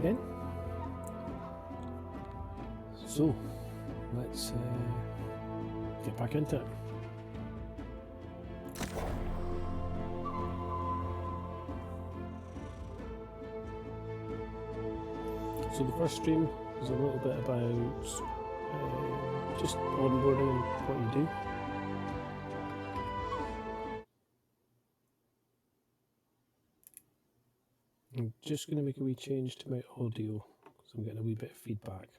again. So, let's get back into it. So the first stream is a little bit about just onboarding and what you do. I'm just going to make a wee change to my audio because I'm getting a wee bit of feedback.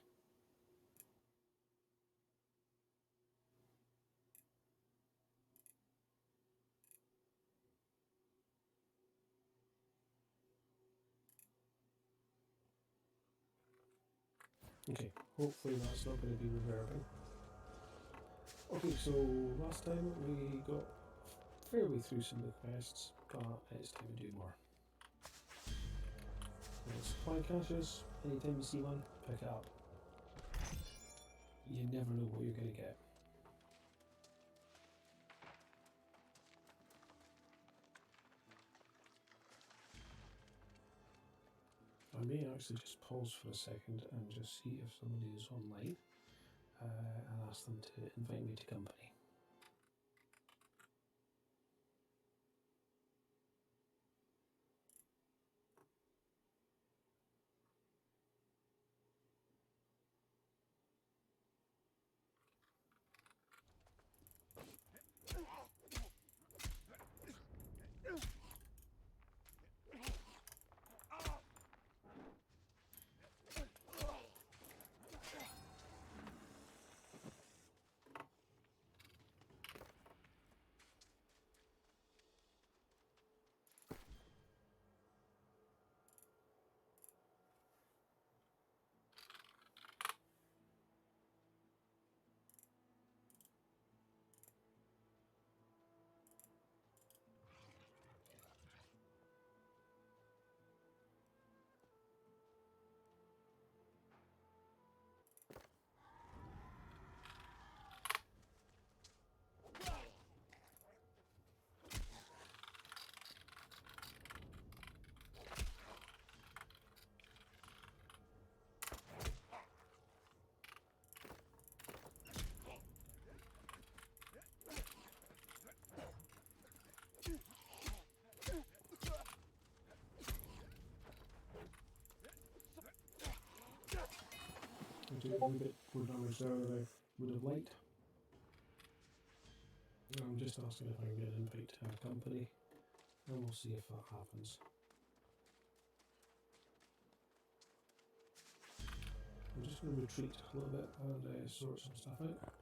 Okay, hopefully that's not going to be reverbing. Okay, so last time we got fairly through some of the quests, but it's time to do more. Supply caches, anytime you see one, pick it up. You never know what you're going to get. I may actually just pause for a second and just see if somebody is online and ask them to invite me to company. I took a wee bit more damage there than I would have liked. I'm just asking if I can get an invite to a company, and we'll see if that happens. I'm just going to retreat a little bit and sort some stuff out.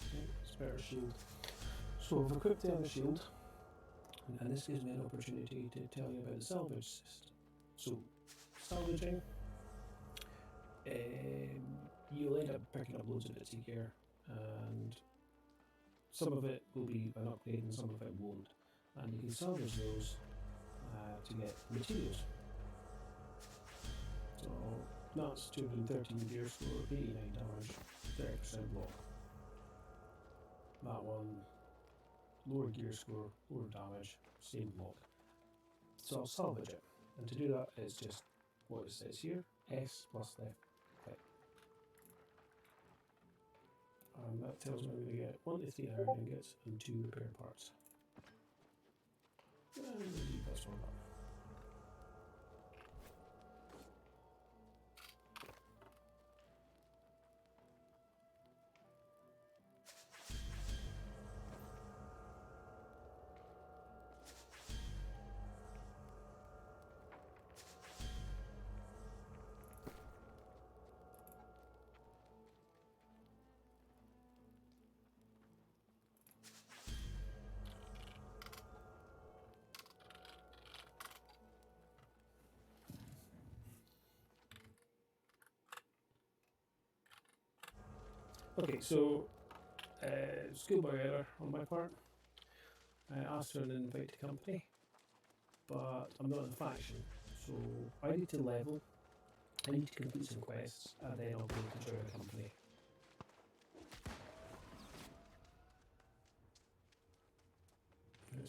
Okay, spare shield. So I've equipped the other shield, and this gives me an opportunity to tell you about the salvage system. So, salvaging, you'll end up picking up loads of bits of gear, and some of it will be an upgrade and some of it won't. And you can salvage those to get materials. So that's 213 gear score, 89 damage, 30% block. That one, lower gear score, lower damage, same block. So I'll salvage it. And to do that, it's just what it says here, S plus left click. And that tells me I'm going to get 1 to 3 iron ingots and 2 repair parts. And we'll leave this one up. Okay, so schoolboy error on my part. I asked for an invite to company, but I'm not in the faction, so I need to level, I need to complete some quests, and then I'll be able to join a company.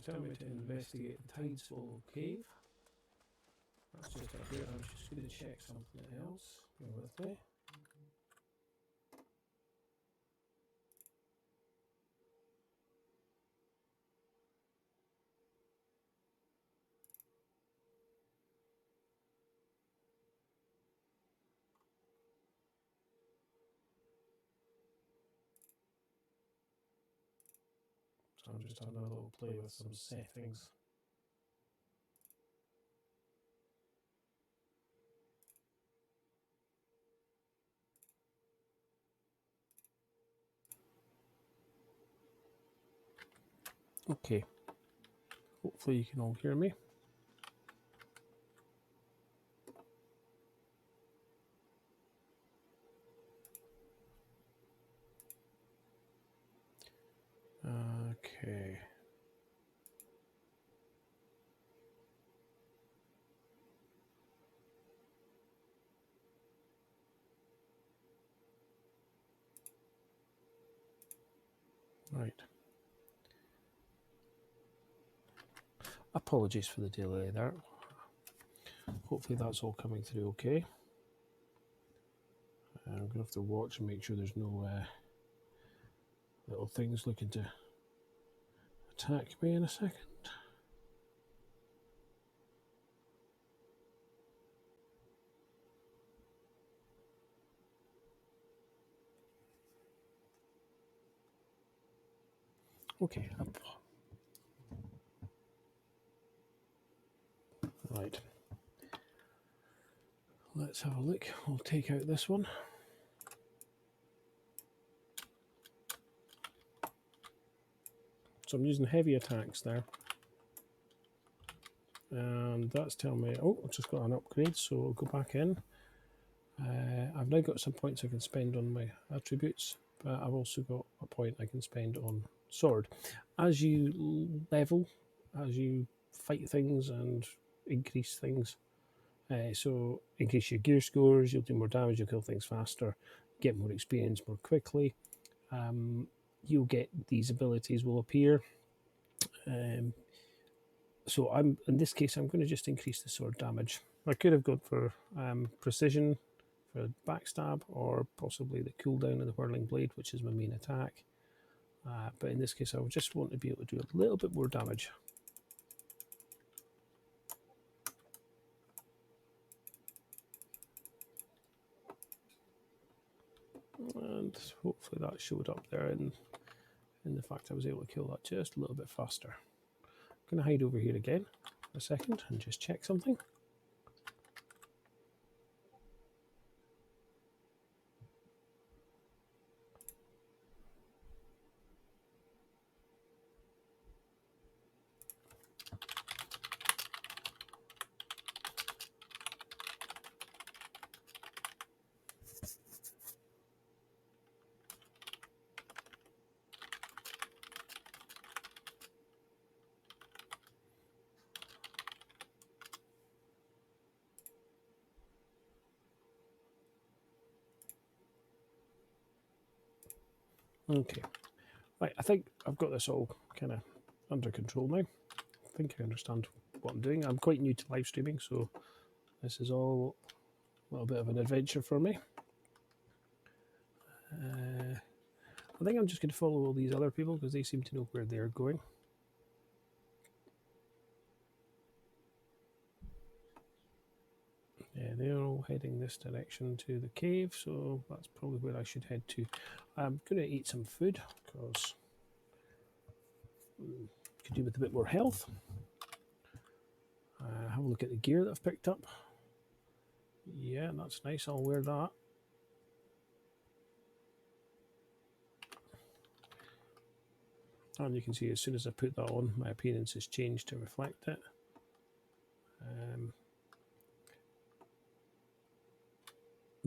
telling me to investigate the Tideswallow Cave. That's just up here. I'm just going to check something else. Bear with me. So I'm just having a little play with some settings. Okay, hopefully you can all hear me. Okay. Right. Apologies for the delay there. Hopefully that's all coming through okay. I'm going to have to watch and make sure there's no little things looking to attack me in a second. Okay, up. Right. Let's have a look. I'll take out this one. So I'm using heavy attacks there. And that's telling me, oh, I've just got an upgrade, so I'll go back in. I've now got some points I can spend on my attributes, but I've also got a point I can spend on sword. As you level, as you fight things and increase things, so increase your gear scores, you'll do more damage, you'll kill things faster, get more experience more quickly. You'll get these abilities will appear. So I'm in this case, I'm going to just increase the sword damage. I could have gone for precision for backstab, or possibly the cooldown of the whirling blade, which is my main attack. But in this case, I would just want to be able to do a little bit more damage. And hopefully that showed up there in the fact I was able to kill that just a little bit faster. I'm going to hide over here again for a second and just check something. Okay, right, I think I've got this all kind of under control now. I think I understand what I'm doing. I'm quite new to live streaming, so this is all a little bit of an adventure for me. I think I'm just going to follow all these other people because they seem to know where they're going. Yeah, they're all heading this direction to the cave, so that's probably where I should head to. I'm going to eat some food because could do with a bit more health. Have a look at the gear that I've picked up. Yeah, that's nice. I'll wear that. And you can see as soon as I put that on, my appearance has changed to reflect it.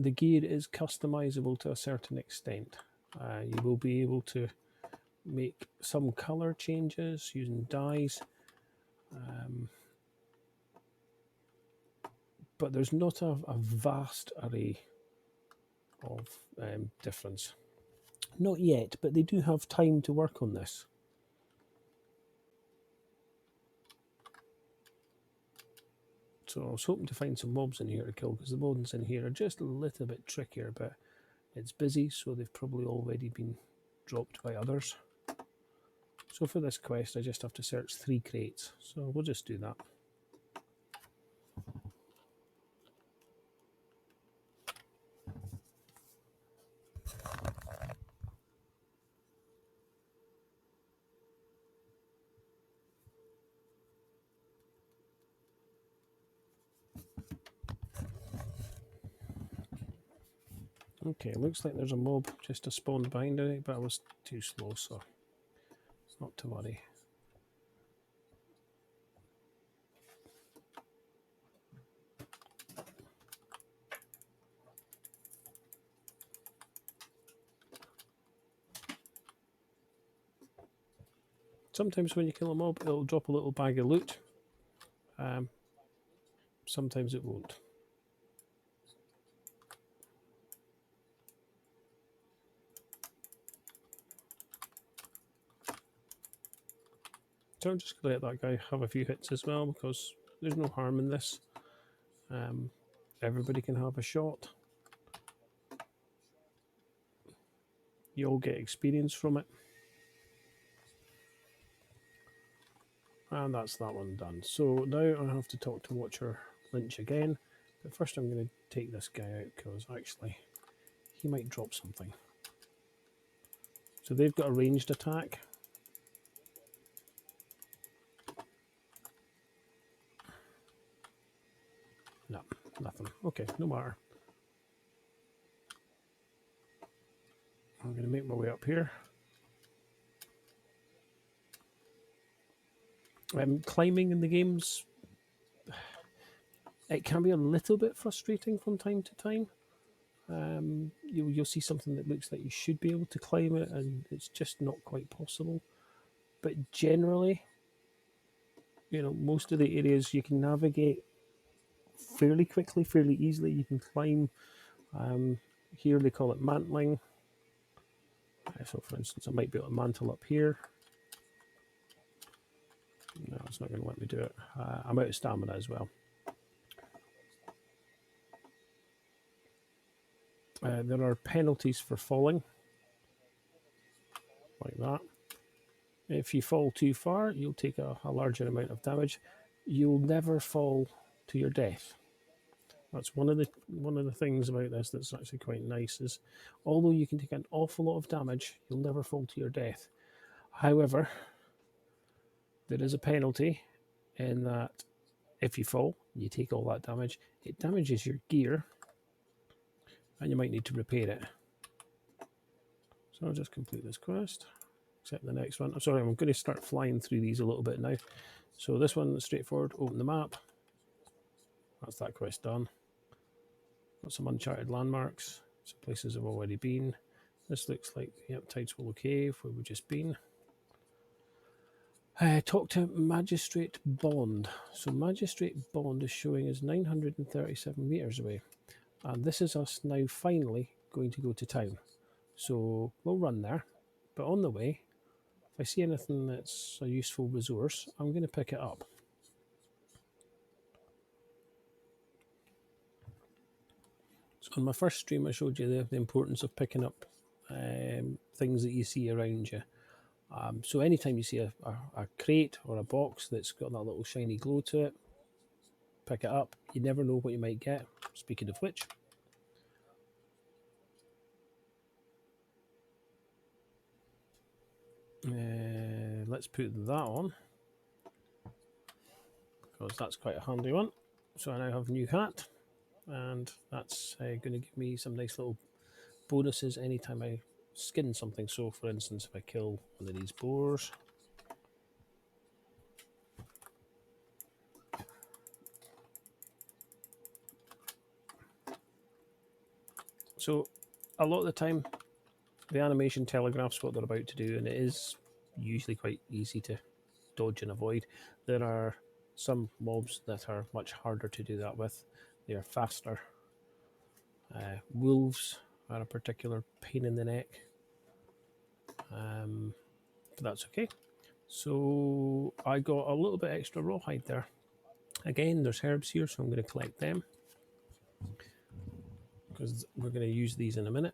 The gear is customizable to a certain extent. You will be able to make some color changes using dyes, but there's not a vast array of difference. Not yet, but they do have time to work on this. So I was hoping to find some mobs in here to kill, because the ones in here are just a little bit trickier, but it's busy, so they've probably already been dropped by others. So for this quest, I just have to search 3 crates. So we'll just do that. Okay, looks like there's a mob just to spawn behind it, but I was too slow, so not to worry. Sometimes when you kill a mob, it'll drop a little bag of loot. Sometimes it won't. So I'm just going to let that guy have a few hits as well, because there's no harm in this. Everybody can have a shot. You all get experience from it. And that's that one done. So now I have to talk to Watcher Lynch again. But first I'm going to take this guy out, because actually he might drop something. So they've got a ranged attack. No, nothing. Okay, no matter. I'm going to make my way up here. Climbing in the games, it can be a little bit frustrating from time to time. You'll see something that looks like you should be able to climb it, and it's just not quite possible. But generally, you know, most of the areas you can navigate fairly quickly, fairly easily. You can climb. Here they call it mantling. So for instance, I might be able to mantle up here. No, it's not going to let me do it. I'm out of stamina as well. There are penalties for falling, like that. If you fall too far, you'll take a larger amount of damage. You'll never fall to your death. That's one of the things about this that's actually quite nice, is although you can take an awful lot of damage, you'll never fall to your death. However, there is a penalty in that if you fall, you take all that damage, it damages your gear, and you might need to repair it. So I'll just complete this quest, except the next one. I'm sorry, I'm going to start flying through these a little bit now. So this one is straightforward. Open the map. That's that quest done. Got some uncharted landmarks. Some places I've already been. This looks like, yep, Tideswallow Cave, where we've just been. Talk to Magistrate Bond. So Magistrate Bond is showing us 937 metres away. And this is us now finally going to go to town. So we'll run there. But on the way, if I see anything that's a useful resource, I'm going to pick it up. So on my first stream, I showed you the importance of picking up things that you see around you. So anytime you see a crate or a box that's got that little shiny glow to it, pick it up. You never know what you might get. Speaking of which, let's put that on, because that's quite a handy one. So I now have a new hat, and that's going to give me some nice little bonuses anytime I skin something. So for instance, if I kill one of these boars, so a lot of the time the animation telegraphs what they're about to do, and it is usually quite easy to dodge and avoid. There are some mobs that are much harder to do that with. They are faster. Wolves are a particular pain in the neck, but that's okay. So I got a little bit extra rawhide there. Again, there's herbs here, so I'm going to collect them because we're going to use these in a minute.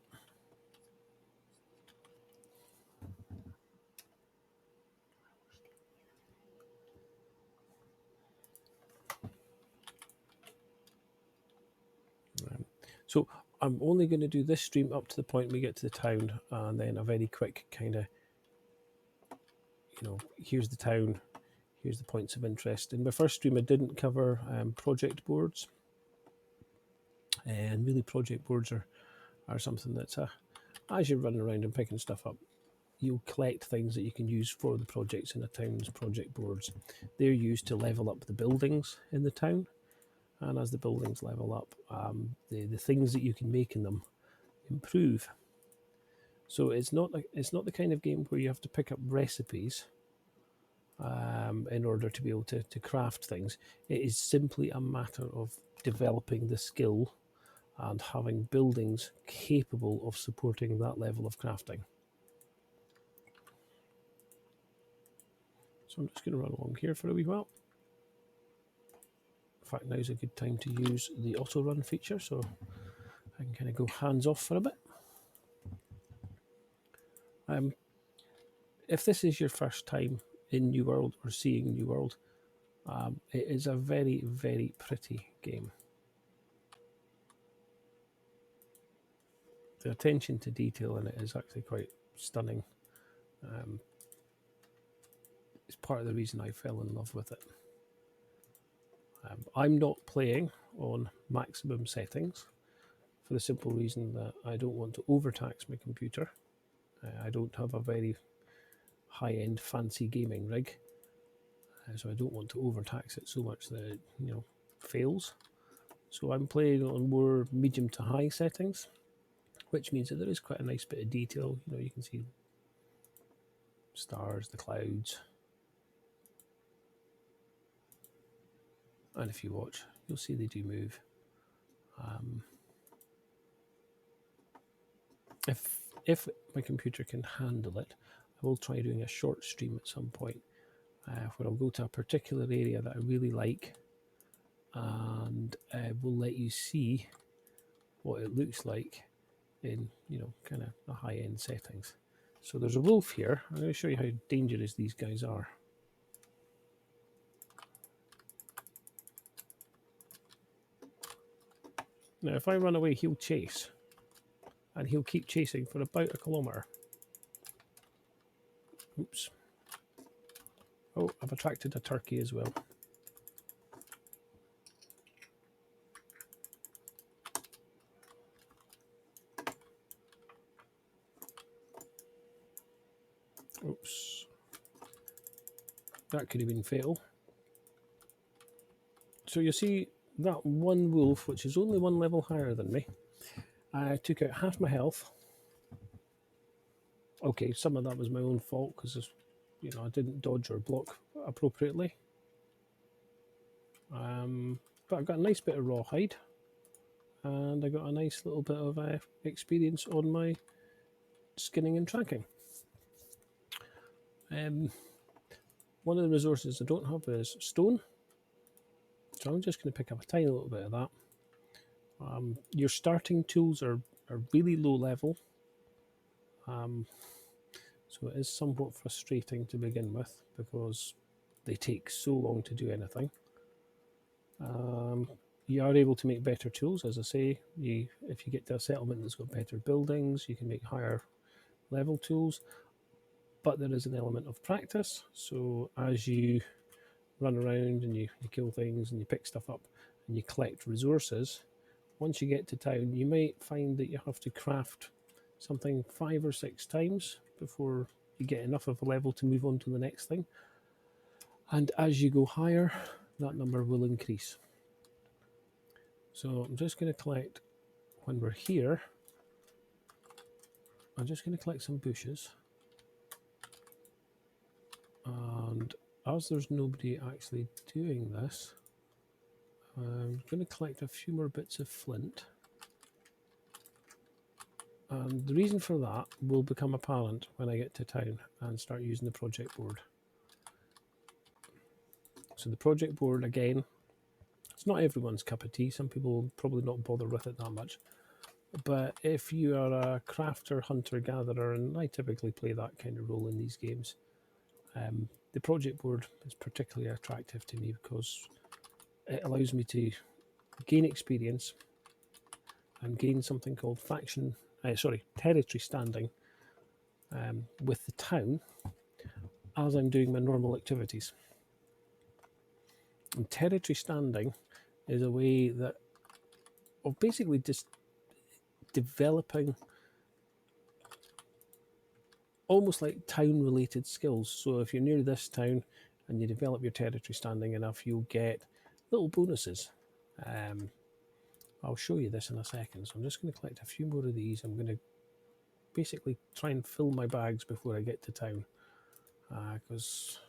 So I'm only going to do this stream up to the point we get to the town, and then a very quick kind of, here's the town, here's the points of interest. In my first stream, I didn't cover project boards, and really project boards are something that's as you're running around and picking stuff up, you'll collect things that you can use for the projects in a town's project boards. They're used to level up the buildings in the town, and as the buildings level up, the things that you can make in them improve. So it's not the kind of game where you have to pick up recipes in order to be able to craft things. It is simply a matter of developing the skill and having buildings capable of supporting that level of crafting. So I'm just going to run along here for a wee while. In fact, now's a good time to use the auto run feature, so I can kind of go hands off for a bit. If this is your first time in New World or seeing New World, it is a very, very pretty game. The attention to detail in it is actually quite stunning. It's part of the reason I fell in love with it. I'm not playing on maximum settings for the simple reason that I don't want to overtax my computer. I don't have a very high-end fancy gaming rig, so I don't want to overtax it so much that it fails. So I'm playing on more medium to high settings, which means that there is quite a nice bit of detail. You can see stars, the clouds, and if you watch, you'll see they do move. If my computer can handle it, I will try doing a short stream at some point where I'll go to a particular area that I really like, and we'll let you see what it looks like in kind of the high-end settings. So there's a wolf here. I'm going to show you how dangerous these guys are. Now, if I run away, he'll chase, and he'll keep chasing for about 1 kilometre. Oops. Oh, I've attracted a turkey as well. Oops. That could have been fatal. So you see that one wolf, which is only 1 level higher than me, I took out half my health. Okay, some of that was my own fault because I didn't dodge or block appropriately. But I've got a nice bit of rawhide, and I got a nice little bit of experience on my skinning and tracking. One of the resources I don't have is stone, so I'm just going to pick up a tiny little bit of that. Your starting tools are really low level, so it is somewhat frustrating to begin with because they take so long to do anything. You are able to make better tools, as I say. If you get to a settlement that's got better buildings, you can make higher level tools, but there is an element of practice. So as you run around and you kill things and you pick stuff up and you collect resources, once you get to town, you might find that you have to craft something 5 or 6 times before you get enough of a level to move on to the next thing. And as you go higher, that number will increase. So I'm just going to collect, when we're here, I'm just going to collect some bushes. And as there's nobody actually doing this, I'm going to collect a few more bits of flint. And the reason for that will become apparent when I get to town and start using the project board. So the project board, again, It's not everyone's cup of tea. Some people will probably not bother with it that much. But if you are a crafter, hunter, gatherer, and I typically play that kind of role in these games, the project board is particularly attractive to me because it allows me to gain experience and gain something called territory standing with the town as I'm doing my normal activities. And territory standing is a way that of basically just developing almost like town related skills. So if you're near this town and you develop your territory standing enough, you'll get little bonuses. I'll show you this in a second. So I'm just going to collect a few more of these. I'm going to basically try and fill my bags before I get to town, because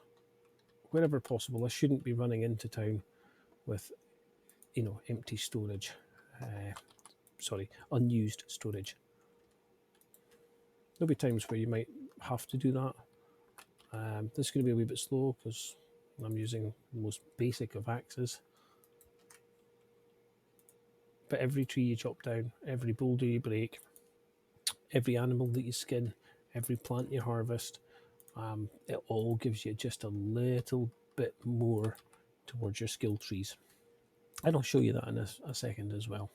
wherever possible, I shouldn't be running into town with, empty storage. Unused storage. There'll be times where you might have to do that. This is going to be a wee bit slow because I'm using the most basic of axes. But every tree you chop down, every boulder you break, every animal that you skin, every plant you harvest, it all gives you just a little bit more towards your skill trees. And I'll show you that in a second as well.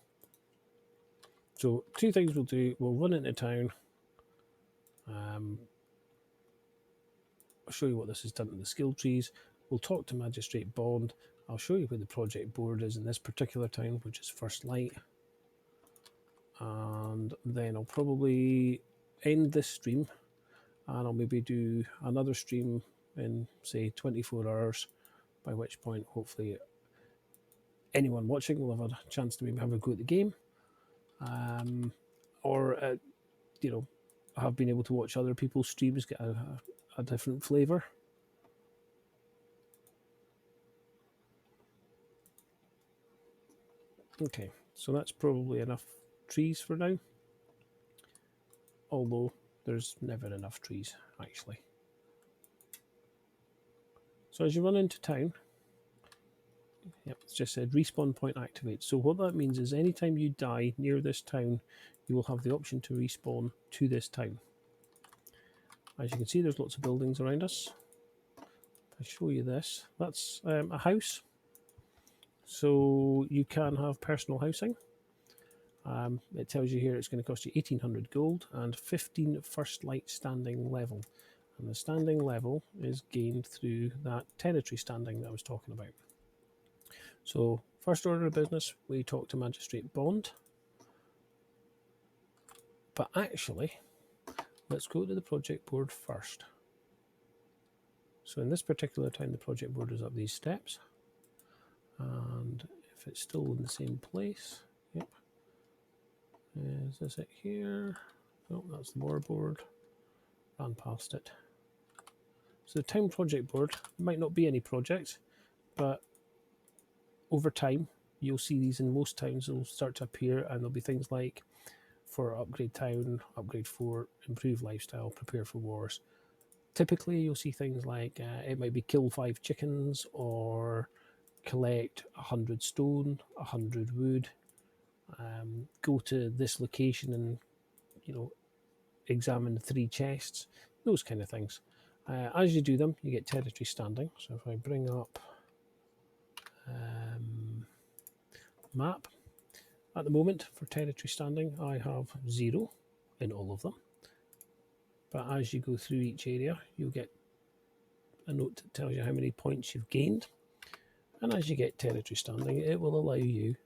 So 2 things we'll do. We'll run into town. I'll show you what this has done to the skill trees. We'll talk to Magistrate Bond. I'll show you where the project board is in this particular town, which is First Light. And then I'll probably end this stream and I'll maybe do another stream in, say, 24 hours, by which point hopefully anyone watching will have a chance to maybe have a go at the game, or have been able to watch other people's streams, get a different flavour. Okay, so that's probably enough trees for now, although there's never enough trees actually. So as you run into town, it's just said respawn point activate. So what that means is anytime you die near this town, you will have the option to respawn to this town. As you can see, there's lots of buildings around us. I'll show you this. That's a house. So you can have personal housing. It tells you here it's going to cost you 1800 gold and 15 First Light standing level. And the standing level is gained through that territory standing that I was talking about. So first order of business, we talk to Magistrate Bond. But actually, let's go to the project board first. So in this particular town, the project board is up these steps. And if it's still in the same place, yep. Is this it here? No, that's the board. Ran past it. So the town project board might not be any project, but over time, you'll see these in most towns. They'll start to appear, and there'll be things like for upgrade town, upgrade fort, improve lifestyle, prepare for wars. Typically, you'll see things like it might be kill 5 chickens or collect 100 stone, 100 wood, go to this location and examine 3 chests, those kind of things. As you do them, you get territory standing. So if I bring up map, at the moment for territory standing, I have 0 in all of them. But as you go through each area, you'll get a note that tells you how many points you've gained. And as you get territory standing, it will allow you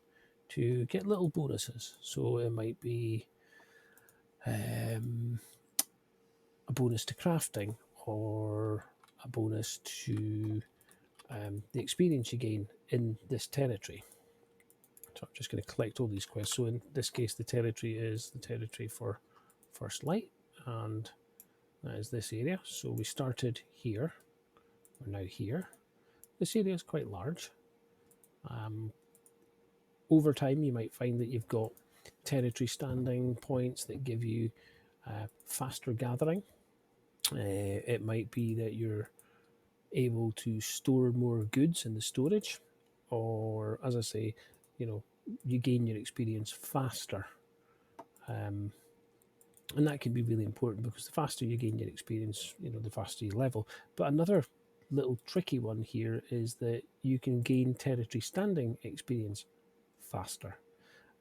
to get little bonuses. So it might be a bonus to crafting, or a bonus to the experience you gain in this territory. So I'm just going to collect all these quests. So in this case, the territory is the territory for First Light, and that is this area. So we started here. We're now here. This area is quite large. Over time, you might find that you've got territory standing points that give you faster gathering. It might be that you're able to store more goods in the storage. or as I say, you gain your experience faster. And that can be really important because the faster you gain your experience, the faster you level. But another little tricky one here is that you can gain territory standing experience faster.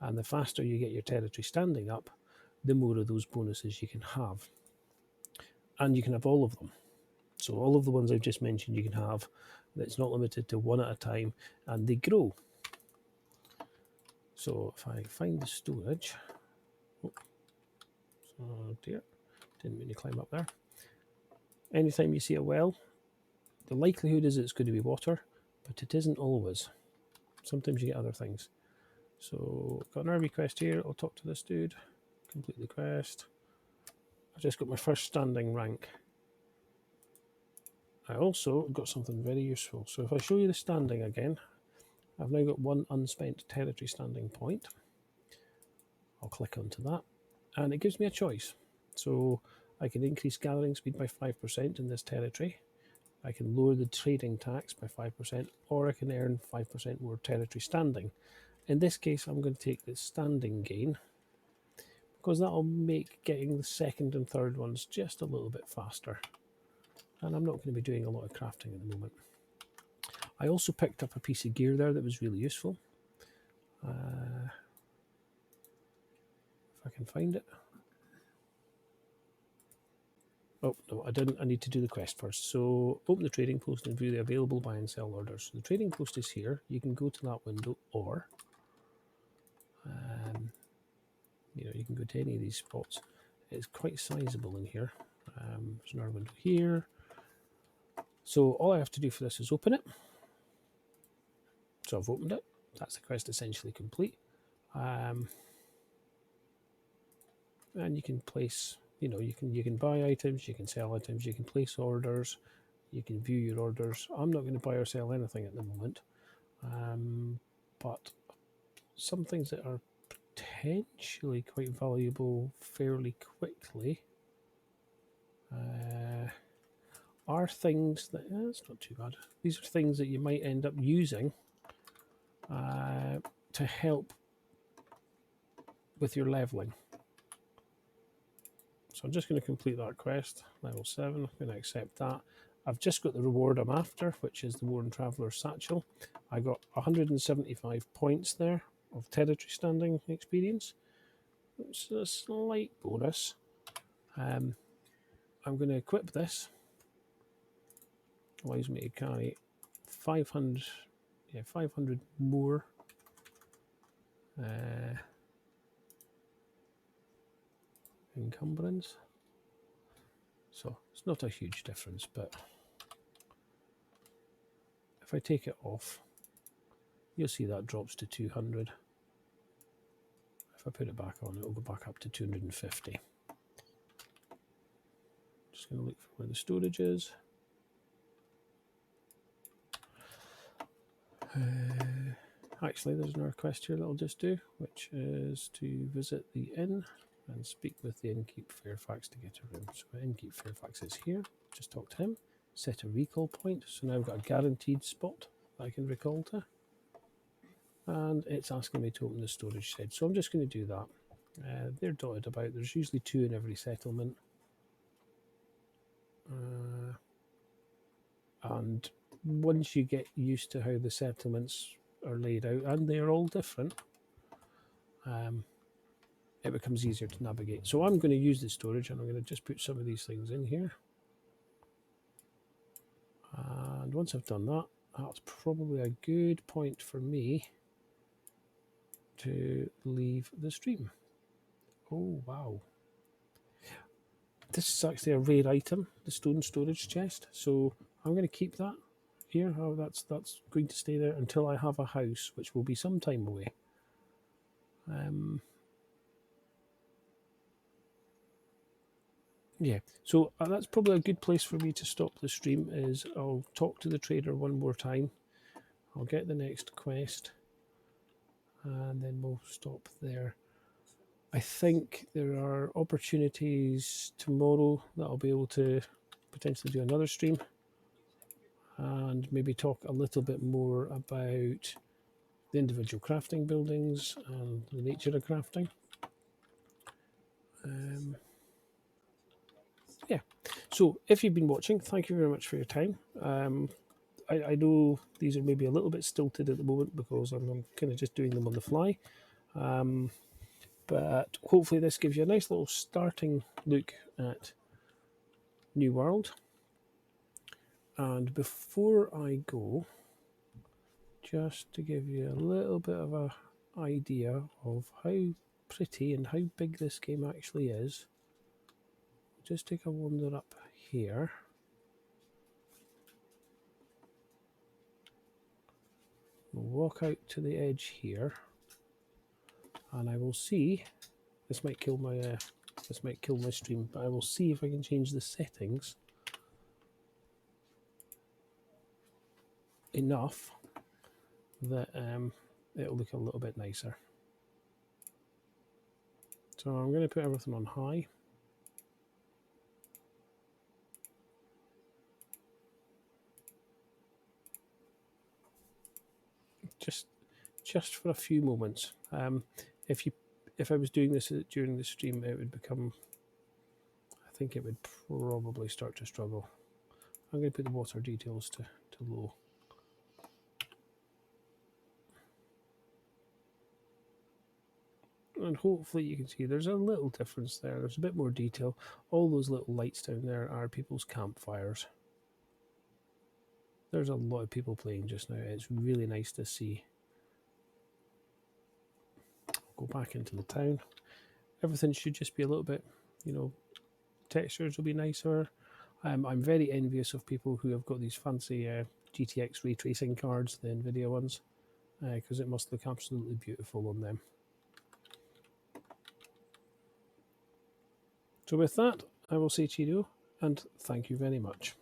And the faster you get your territory standing up, the more of those bonuses you can have. And you can have all of them. So all of the ones I've just mentioned you can have. It's not limited to one at a time, and they grow. So if I find the storage, oh dear, didn't mean to climb up there. Anytime you see a well, the likelihood is it's going to be water, but it isn't always. Sometimes you get other things. So got an RV quest here. I'll talk to this dude. Complete the quest. I've just got my first standing rank. I also got something very useful. So if I show you the standing again, I've now got one unspent territory standing point. I'll click onto that, and it gives me a choice. So I can increase gathering speed by 5% in this territory. I can lower the trading tax by 5%, or I can earn 5% more territory standing. In this case, I'm going to take the standing gain because that'll make getting the second and third ones just a little bit faster. And I'm not going to be doing a lot of crafting at the moment. I also picked up a piece of gear there that was really useful. If I can find it. Oh, no, I didn't. I need to do the quest first. So open the trading post and view the available buy and sell orders. So the trading post is here. You can go to that window, or you can go to any of these spots. It's quite sizable in here. There's another window here. So all I have to do for this is open it. So I've opened it. That's the quest essentially complete. And you can place, you can buy items, you can sell items, you can place orders, you can view your orders. I'm not going to buy or sell anything at the moment, but some things that are potentially quite valuable fairly quickly are things that, that's not too bad. These are things that you might end up using to help with your leveling. So I'm just going to complete that quest, level 7. I'm going to accept that. I've just got the reward I'm after, which is the Worn Traveller's Satchel. I got 175 points there of territory standing experience. It's a slight bonus. I'm going to equip this. Allows me to carry 500 more encumbrance. So it's not a huge difference, but if I take it off, you'll see that drops to 200. If I put it back on, it'll go back up to 250. Just going to look for where the storage is. Actually, there's another quest here that I'll just do, which is to visit the inn and speak with the innkeep Fairfax to get a room. So innkeep Fairfax is here. Just talk to him. Set a recall point. So now I've got a guaranteed spot that I can recall to. And it's asking me to open the storage shed. So I'm just going to do that. They're dotted about. There's usually 2 in every settlement. And once you get used to how the settlements are laid out, and they're all different, it becomes easier to navigate. So I'm going to use the storage, and I'm going to just put some of these things in here. And once I've done that, that's probably a good point for me to leave the stream. Oh, wow. This is actually a rare item, the stone storage chest. So I'm going to keep that here. Oh, that's going to stay there until I have a house, which will be some time away. Yeah, so that's probably a good place for me to stop the stream. Is I'll talk to the trader one more time. I'll get the next quest, and then we'll stop there. I think there are opportunities tomorrow that I'll be able to potentially do another stream. and maybe talk a little bit more about the individual crafting buildings and the nature of crafting. Yeah, so if you've been watching, thank you very much for your time. I know these are maybe a little bit stilted at the moment because I'm kind of just doing them on the fly. But hopefully this gives you a nice little starting look at New World. And before I go, just to give you a little bit of an idea of how pretty and how big this game actually is, just take a wander up here. We'll walk out to the edge here, and I will see. This might kill my stream, but I will see if I can change the settings enough that it'll look a little bit nicer. So I'm going to put everything on high. Just for a few moments. If I was doing this during the stream, it would become, I think it would probably start to struggle. I'm going to put the water details to low. And hopefully you can see there's a little difference there. There's a bit more detail. All those little lights down there are people's campfires. There's a lot of people playing just now. It's really nice to see. Go back into the town. Everything should just be a little bit, textures will be nicer. I'm very envious of people who have got these fancy GTX ray tracing cards, the NVIDIA ones, because it must look absolutely beautiful on them. So with that, I will say cheerio and thank you very much.